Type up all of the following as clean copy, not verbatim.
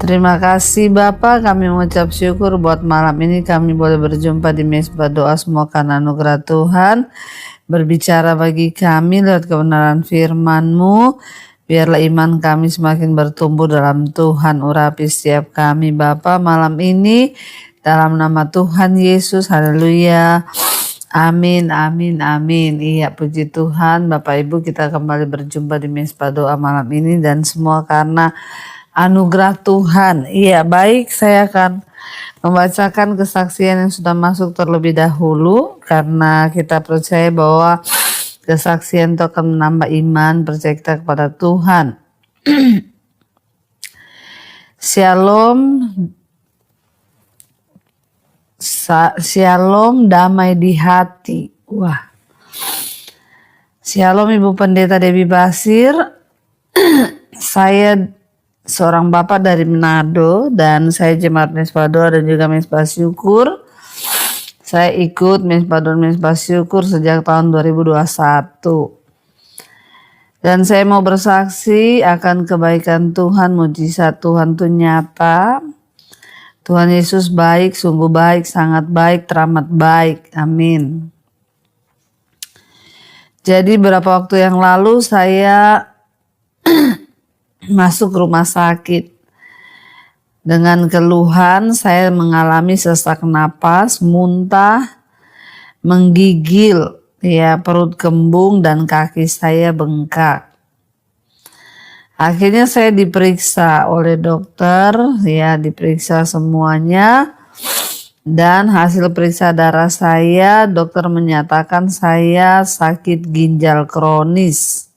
Terima kasih Bapak, kami mengucap syukur buat malam ini kami boleh berjumpa di Mezbah Doa, semua karena anugerah Tuhan. Berbicara bagi kami lewat kebenaran firman-Mu. Biarlah iman kami semakin bertumbuh dalam Tuhan. Urapi setiap kami Bapa malam ini dalam nama Tuhan Yesus. Haleluya. Amin, amin, amin. Iya, puji Tuhan. Bapak Ibu, kita kembali berjumpa di Mezbah Doa malam ini dan semua karena anugerah Tuhan. Iya, baik, saya akan membacakan kesaksian yang sudah masuk terlebih dahulu karena kita percaya bahwa kesaksian itu akan menambah iman percaya kita kepada Tuhan. Shalom, shalom, damai di hati. Wah, shalom Ibu Pendeta Debbie Basir. Saya seorang bapak dari Manado dan saya jemaat Mezbah Doa dan juga Mezbah Syukur. Saya ikut Mezbah Doa dan Mezbah Syukur sejak tahun 2021. Dan saya mau bersaksi akan kebaikan Tuhan, mujizat Tuhan itu nyata. Tuhan Yesus baik, sungguh baik, sangat baik, teramat baik. Amin. Jadi beberapa waktu yang lalu saya masuk rumah sakit dengan keluhan saya mengalami sesak napas, muntah, menggigil, ya perut kembung dan kaki saya bengkak. Akhirnya saya diperiksa oleh dokter, ya diperiksa semuanya dan hasil periksa darah saya dokter menyatakan saya sakit ginjal kronis.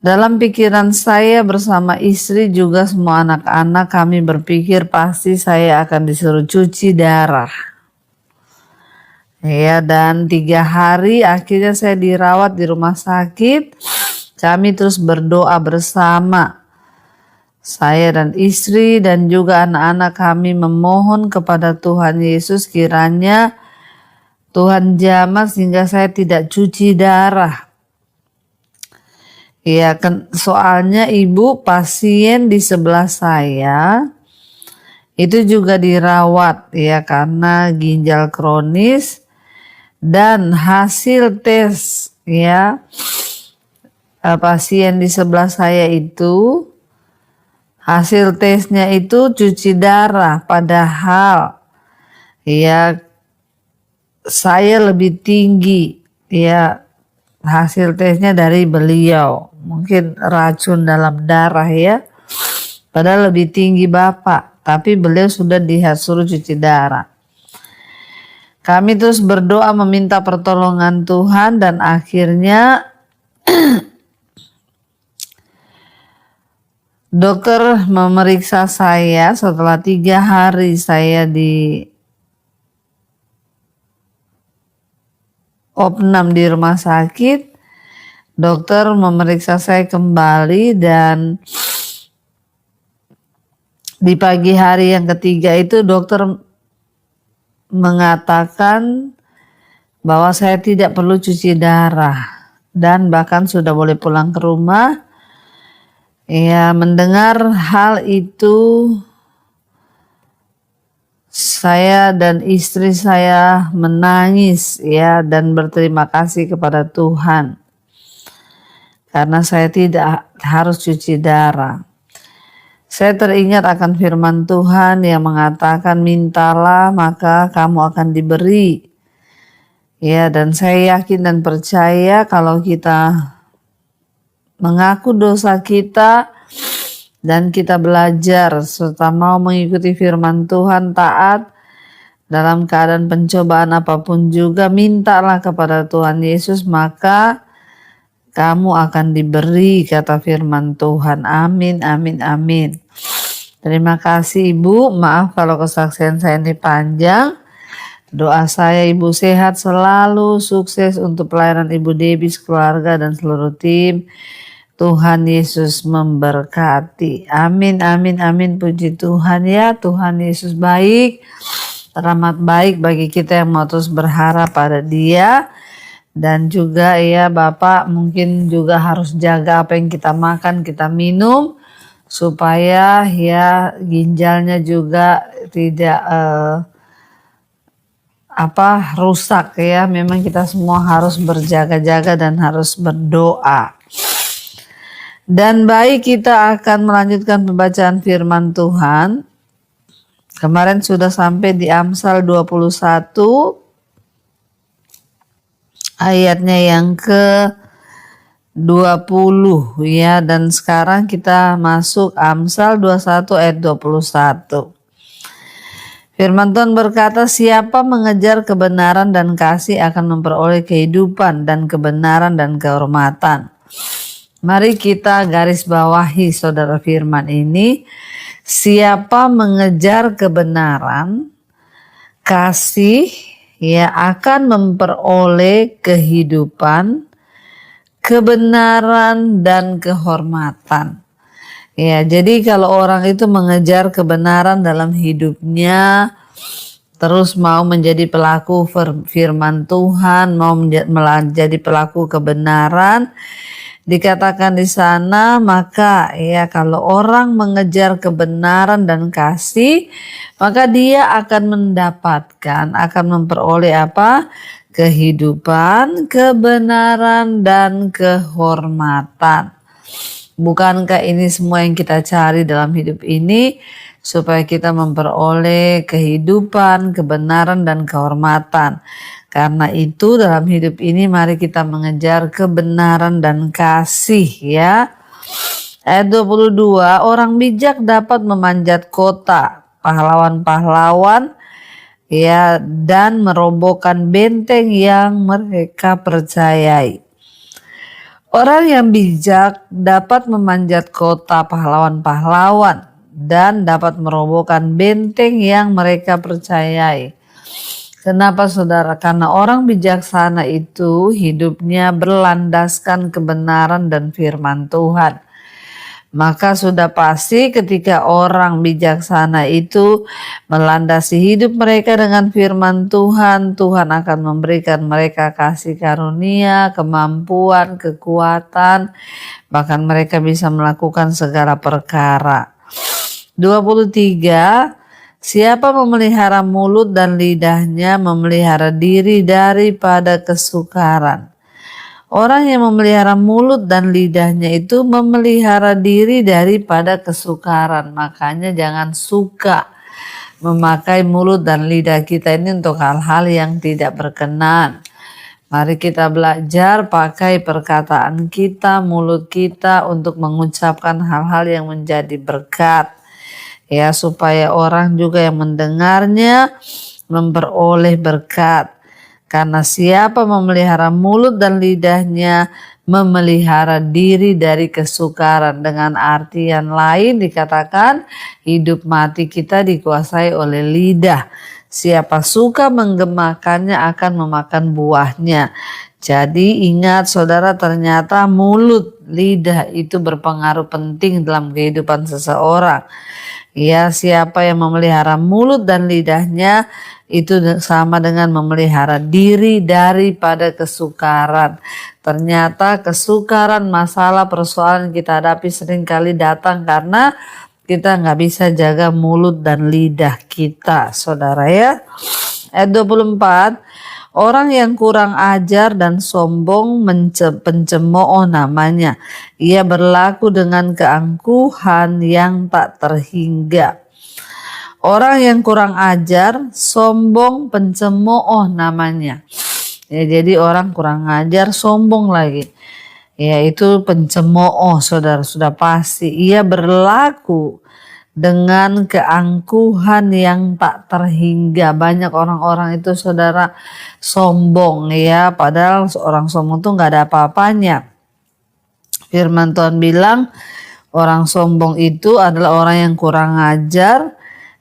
Dalam pikiran saya bersama istri juga semua anak-anak kami berpikir pasti saya akan disuruh cuci darah. Ya, dan 3 hari akhirnya saya dirawat di rumah sakit. Kami terus berdoa bersama. Saya dan istri dan juga anak-anak kami memohon kepada Tuhan Yesus kiranya Tuhan jamah sehingga saya tidak cuci darah. Ya, soalnya ibu pasien di sebelah saya itu juga dirawat ya karena ginjal kronis dan hasil tes ya pasien di sebelah saya itu hasil tesnya itu cuci darah padahal ya saya lebih tinggi ya hasil tesnya dari beliau. Mungkin racun dalam darah ya. Padahal lebih tinggi Bapak. Tapi beliau sudah disuruh cuci darah. Kami terus berdoa meminta pertolongan Tuhan. Dan akhirnya dokter memeriksa saya. Setelah 3 hari saya di opnam di rumah sakit. Dokter memeriksa saya kembali dan di pagi hari yang ketiga itu dokter mengatakan bahwa saya tidak perlu cuci darah dan bahkan sudah boleh pulang ke rumah. Ya, mendengar hal itu saya dan istri saya menangis ya dan berterima kasih kepada Tuhan. Karena saya tidak harus cuci darah. Saya teringat akan firman Tuhan yang mengatakan mintalah maka kamu akan diberi. Ya, dan saya yakin dan percaya kalau kita mengaku dosa kita dan kita belajar serta mau mengikuti firman Tuhan taat dalam keadaan pencobaan apapun juga mintalah kepada Tuhan Yesus maka kamu akan diberi kata firman Tuhan. Amin, amin, amin. Terima kasih Ibu. Maaf kalau kesaksian saya ini panjang. Doa saya Ibu sehat selalu, sukses untuk pelayanan Ibu Debbie, keluarga dan seluruh tim. Tuhan Yesus memberkati. Amin, amin, amin. Puji Tuhan ya. Tuhan Yesus baik. Teramat baik bagi kita yang mau terus berharap pada Dia. Dan juga ya Bapak mungkin juga harus jaga apa yang kita makan, kita minum supaya ya ginjalnya juga tidak rusak ya. Memang kita semua harus berjaga-jaga dan harus berdoa. Dan baik, kita akan melanjutkan pembacaan firman Tuhan. Kemarin sudah sampai di Amsal 21 ayatnya yang ke 20 ya, dan sekarang kita masuk Amsal 21 ayat 21. Firman Tuhan berkata, siapa mengejar kebenaran dan kasih akan memperoleh kehidupan dan kebenaran dan kehormatan. Mari kita garis bawahi saudara firman ini. Siapa mengejar kebenaran, kasih ya akan memperoleh kehidupan, kebenaran dan kehormatan. Ya, jadi kalau orang itu mengejar kebenaran dalam hidupnya, terus mau menjadi pelaku firman Tuhan, mau menjadi pelaku kebenaran, dikatakan di sana, maka ya kalau orang mengejar kebenaran dan kasih, maka dia akan mendapatkan, akan memperoleh apa? Kehidupan, kebenaran dan kehormatan. Bukankah ini semua yang kita cari dalam hidup ini, supaya kita memperoleh kehidupan, kebenaran dan kehormatan? Karena itu dalam hidup ini mari kita mengejar kebenaran dan kasih ya. Ayat 22, orang bijak dapat memanjat kota, pahlawan-pahlawan ya, dan merobohkan benteng yang mereka percayai. Orang yang bijak dapat memanjat kota pahlawan-pahlawan dan dapat merobohkan benteng yang mereka percayai. Kenapa saudara? Karena orang bijaksana itu hidupnya berlandaskan kebenaran dan firman Tuhan. Maka sudah pasti ketika orang bijaksana itu melandasi hidup mereka dengan firman Tuhan, Tuhan akan memberikan mereka kasih karunia, kemampuan, kekuatan, bahkan mereka bisa melakukan segala perkara. 23, siapa memelihara mulut dan lidahnya memelihara diri daripada kesukaran. Orang yang memelihara mulut dan lidahnya itu memelihara diri daripada kesukaran. Makanya jangan suka memakai mulut dan lidah kita ini untuk hal-hal yang tidak berkenan. Mari kita belajar pakai perkataan kita, mulut kita untuk mengucapkan hal-hal yang menjadi berkat. Ya, supaya orang juga yang mendengarnya memperoleh berkat. Karena siapa memelihara mulut dan lidahnya memelihara diri dari kesukaran. Dengan artian lain dikatakan hidup mati kita dikuasai oleh lidah. Siapa suka menggemakannya akan memakan buahnya. Jadi ingat saudara, ternyata mulut, lidah itu berpengaruh penting dalam kehidupan seseorang. Ya, siapa yang memelihara mulut dan lidahnya itu sama dengan memelihara diri daripada kesukaran. Ternyata kesukaran, masalah, persoalan kita hadapi seringkali datang karena kita nggak bisa jaga mulut dan lidah kita, saudara ya. Ayat 24, orang yang kurang ajar dan sombong pencemooh namanya. Ia berlaku dengan keangkuhan yang tak terhingga. Orang yang kurang ajar, sombong, pencemooh namanya. Ya, jadi orang kurang ajar, sombong lagi. Ya, itu pencemooh, saudara, sudah pasti. Ia berlaku dengan keangkuhan yang tak terhingga. Banyak orang-orang itu saudara sombong ya, padahal seorang sombong itu nggak ada apa-apanya. Firman Tuhan bilang orang sombong itu adalah orang yang kurang ajar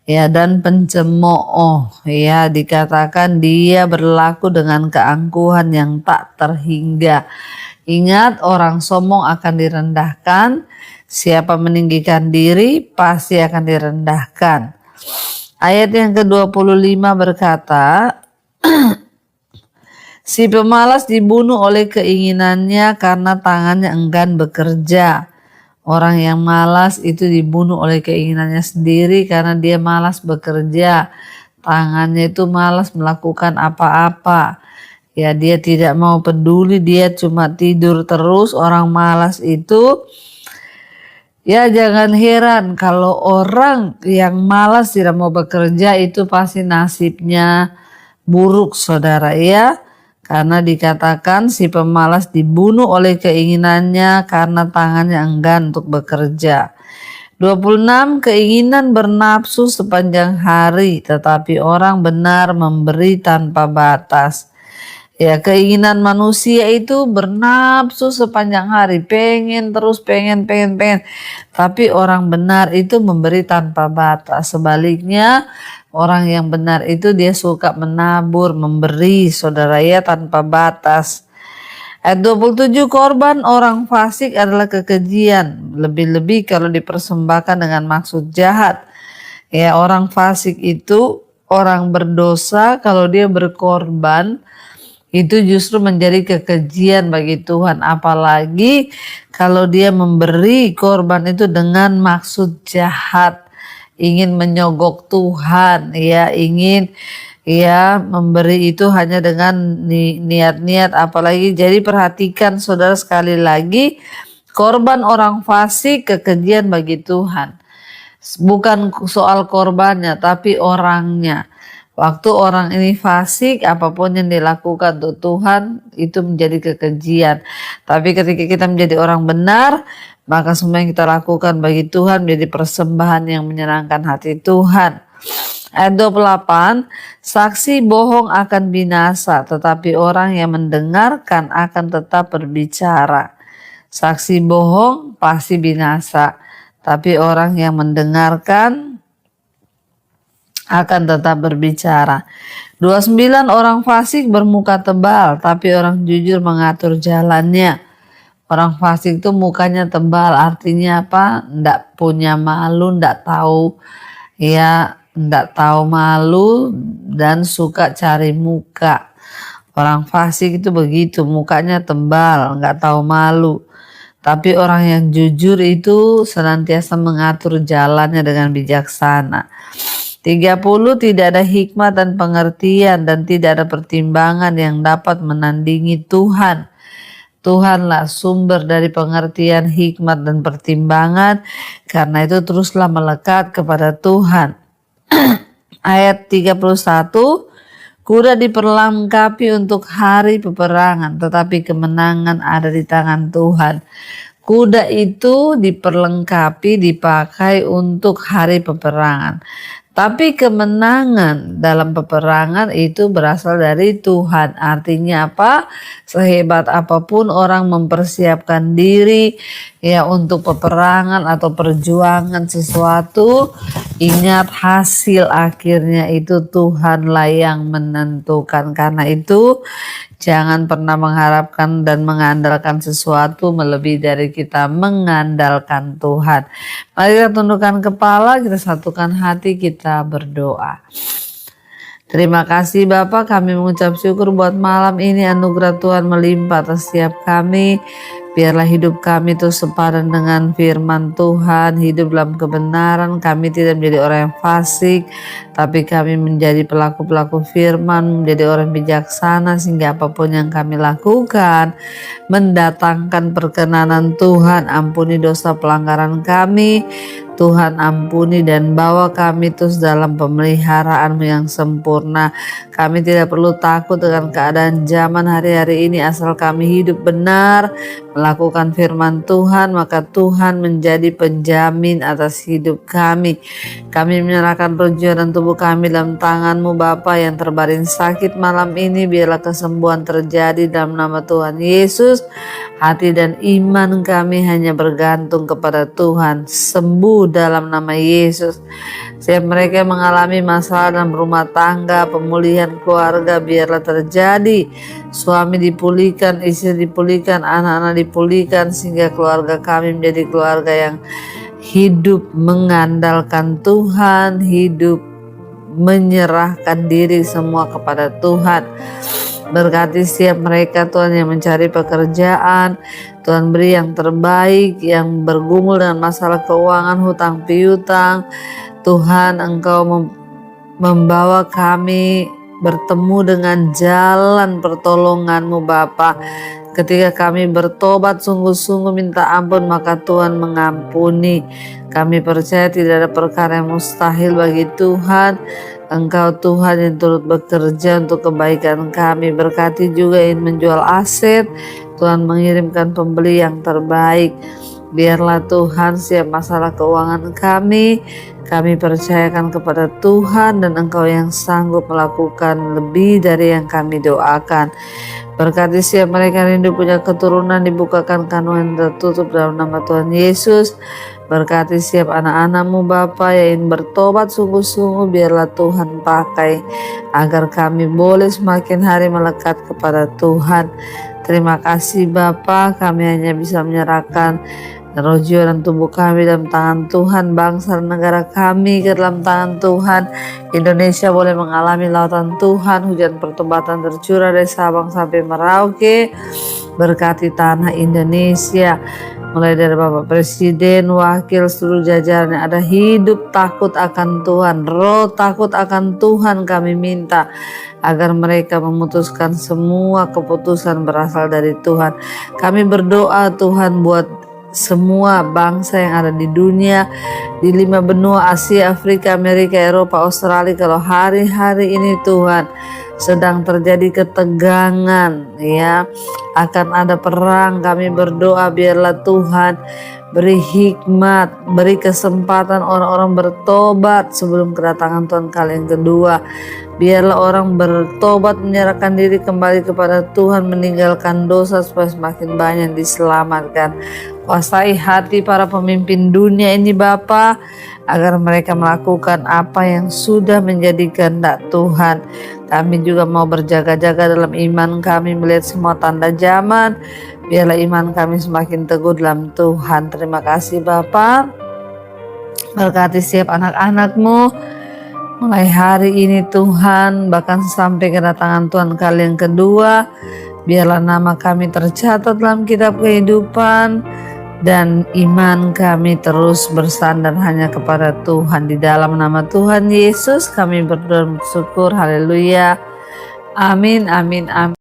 ya dan pencemooh ya, dikatakan dia berlaku dengan keangkuhan yang tak terhingga. Ingat, orang sombong akan direndahkan. Siapa meninggikan diri pasti akan direndahkan. Ayat yang ke-25 berkata, si pemalas dibunuh oleh keinginannya karena tangannya enggan bekerja. Orang yang malas itu dibunuh oleh keinginannya sendiri karena dia malas bekerja. Tangannya itu malas melakukan apa-apa. Ya, dia tidak mau peduli, dia cuma tidur terus. Orang malas itu, ya jangan heran kalau orang yang malas tidak mau bekerja itu pasti nasibnya buruk, saudara ya. Karena dikatakan si pemalas dibunuh oleh keinginannya karena tangannya enggan untuk bekerja. 26. Keinginan bernafsu sepanjang hari, tetapi orang benar memberi tanpa batas. Ya, keinginan manusia itu bernafsu sepanjang hari, pengen terus, pengen. Tapi orang benar itu memberi tanpa batas. Sebaliknya, orang yang benar itu dia suka menabur, memberi, saudara ya, tanpa batas. Ayat 27, korban orang fasik adalah kekejian, lebih-lebih kalau dipersembahkan dengan maksud jahat. Ya, orang fasik itu orang berdosa, kalau dia berkorban itu justru menjadi kekejian bagi Tuhan, apalagi kalau dia memberi korban itu dengan maksud jahat, ingin menyogok Tuhan, ya, ingin ya memberi itu hanya dengan niat-niat, apalagi. Jadi perhatikan saudara, sekali lagi, korban orang fasik kekejian bagi Tuhan. Bukan soal korbannya tapi orangnya. Waktu orang ini fasik, apapun yang dilakukan untuk Tuhan itu menjadi kekejian. Tapi ketika kita menjadi orang benar, maka semua yang kita lakukan bagi Tuhan menjadi persembahan yang menyenangkan hati Tuhan. Ayat 28, saksi bohong akan binasa, tetapi orang yang mendengarkan akan tetap berbicara. Saksi bohong pasti binasa, tapi orang yang mendengarkan akan tetap berbicara. 29, orang fasik bermuka tebal, tapi orang jujur mengatur jalannya. Orang fasik itu mukanya tebal, artinya apa? Ndak punya malu, ndak tahu malu dan suka cari muka. Orang fasik itu begitu, mukanya tebal, nggak tahu malu. Tapi orang yang jujur itu senantiasa mengatur jalannya dengan bijaksana. 30, tidak ada hikmat dan pengertian dan tidak ada pertimbangan yang dapat menandingi Tuhan. Tuhanlah sumber dari pengertian, hikmat dan pertimbangan. Karena itu teruslah melekat kepada Tuhan. Ayat 31, kuda diperlengkapi untuk hari peperangan, tetapi kemenangan ada di tangan Tuhan. Kuda itu diperlengkapi, dipakai untuk hari peperangan. Tapi kemenangan dalam peperangan itu berasal dari Tuhan. Artinya apa? Sehebat apapun orang mempersiapkan diri ya untuk peperangan atau perjuangan sesuatu, ingat hasil akhirnya itu Tuhanlah yang menentukan. Karena itu jangan pernah mengharapkan dan mengandalkan sesuatu melebihi dari kita mengandalkan Tuhan. Mari kita tundukkan kepala, kita satukan hati, kita berdoa. Terima kasih Bapa, kami mengucap syukur buat malam ini, anugerah Tuhan melimpah atas setiap kami. Biarlah hidup kami itu sepadan dengan firman Tuhan, hidup dalam kebenaran. Kami tidak menjadi orang yang fasik, tapi kami menjadi pelaku-pelaku firman, menjadi orang bijaksana, sehingga apapun yang kami lakukan mendatangkan perkenanan Tuhan. Ampuni dosa pelanggaran kami, Tuhan ampuni dan bawa kami terus dalam pemeliharaan yang sempurna. Kami tidak perlu takut dengan keadaan zaman hari-hari ini, asal kami hidup benar, melakukan firman Tuhan, maka Tuhan menjadi penjamin atas hidup kami. Kami menyerahkan roh, jiwa dan tubuh kami dalam tangan-Mu Bapa. Yang terbaring sakit malam ini, biarlah kesembuhan terjadi dalam nama Tuhan Yesus. Hati dan iman kami hanya bergantung kepada Tuhan. Sembuh dalam nama Yesus. Setiap mereka yang mengalami masalah dalam rumah tangga, pemulihan keluarga biarlah terjadi. Suami dipulihkan, istri dipulihkan, anak-anak dipulihkan, sehingga keluarga kami menjadi keluarga yang hidup mengandalkan Tuhan, hidup menyerahkan diri semua kepada Tuhan. Berkati setiap mereka Tuhan yang mencari pekerjaan. Tuhan beri yang terbaik, yang bergumul dengan masalah keuangan, hutang piutang. Tuhan, Engkau membawa kami bertemu dengan jalan pertolongan-Mu Bapa. Ketika kami bertobat sungguh-sungguh minta ampun, maka Tuhan mengampuni. Kami percaya tidak ada perkara yang mustahil bagi Tuhan. Engkau Tuhan yang turut bekerja untuk kebaikan kami. Berkati juga yang menjual aset, Tuhan mengirimkan pembeli yang terbaik. Biarlah Tuhan setiap masalah keuangan kami percayakan kepada Tuhan, dan Engkau yang sanggup melakukan lebih dari yang kami doakan. Berkati setiap mereka rindu punya keturunan, dibukakan kandungan tertutup dalam nama Tuhan Yesus. Berkati setiap anak-anak-Mu Bapa yang bertobat sungguh-sungguh, biarlah Tuhan pakai agar kami boleh semakin hari melekat kepada Tuhan. Terima kasih Bapa, kami hanya bisa menyerahkan roh jiwa dan tubuh kami dalam tangan Tuhan, bangsa dan negara kami ke dalam tangan Tuhan. Indonesia boleh mengalami lautan Tuhan, hujan pertobatan tercurah dari Sabang sampai Merauke. Berkati tanah Indonesia, mulai dari Bapak Presiden, wakil, seluruh jajaran yang ada hidup takut akan Tuhan, roh takut akan Tuhan kami minta agar mereka memutuskan semua keputusan berasal dari Tuhan. Kami berdoa Tuhan buat semua bangsa yang ada di dunia, di 5 benua Asia, Afrika, Amerika, Eropa, Australia. Kalau hari-hari ini Tuhan sedang terjadi ketegangan, ya, akan ada perang, kami berdoa biarlah Tuhan beri hikmat, beri kesempatan orang-orang bertobat sebelum kedatangan Tuhan kali yang kedua. Biarlah orang bertobat, menyerahkan diri kembali kepada Tuhan, meninggalkan dosa supaya semakin banyak diselamatkan. Kuasai hati para pemimpin dunia ini Bapa, agar mereka melakukan apa yang sudah menjadi kehendak Tuhan. Kami juga mau berjaga-jaga dalam iman kami, melihat semua tanda zaman. Biarlah iman kami semakin teguh dalam Tuhan. Terima kasih Bapa. Berkati setiap anak-anak-Mu mulai hari ini Tuhan, bahkan sampai kedatangan Tuhan kali yang kedua. Biarlah nama kami tercatat dalam kitab kehidupan, dan iman kami terus bersandar hanya kepada Tuhan. Di dalam nama Tuhan Yesus kami berdoa bersyukur. Haleluya. Amin, amin, amin.